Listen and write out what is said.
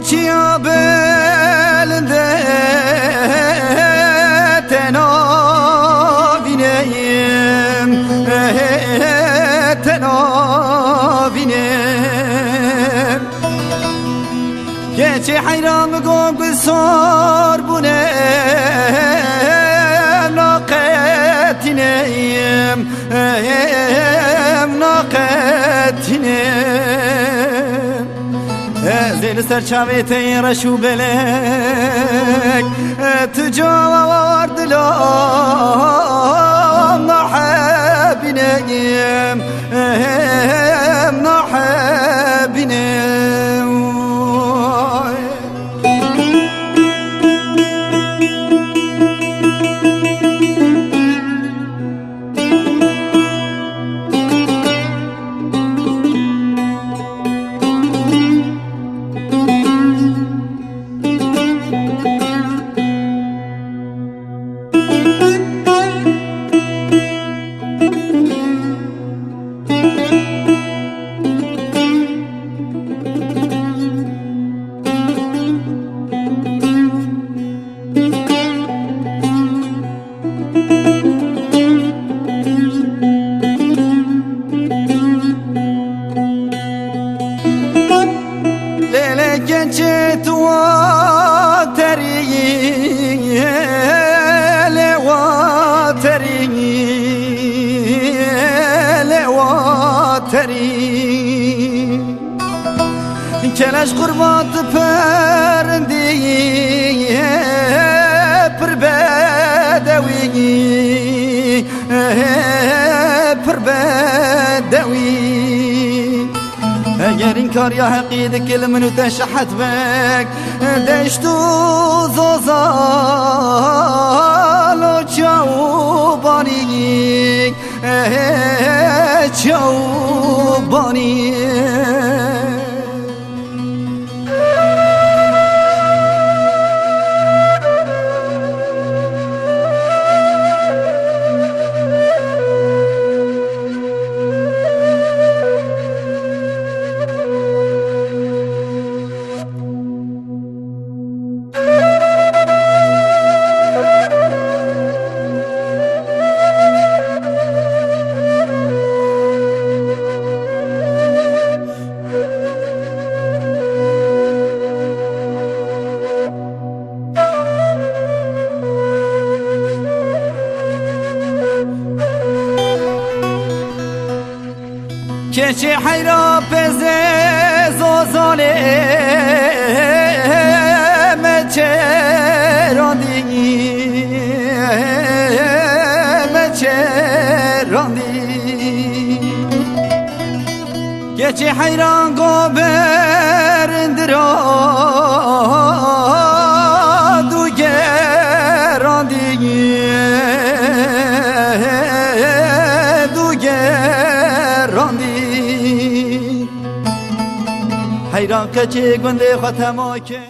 چیا بلنده تنابینیم تنابینیم گچه حیران بگم بسار بونه ناقتینیم ناقتینیم زیر سرچاوی تیرش و بلک تجار دلم نحبینیم نحبینیم gençe tuateri lewateri lewateri keleş kurbat perndi perbedewi perbedewi اگر این کار یا حقیده کل منو تشحت بک دشتو زوزالو چاوبانی چاوبانی keçi hayra beze zozale meçerandi meçerandi keçi hayran goberdira du gerandi du gerandi حیران که چه گنده خاتمه که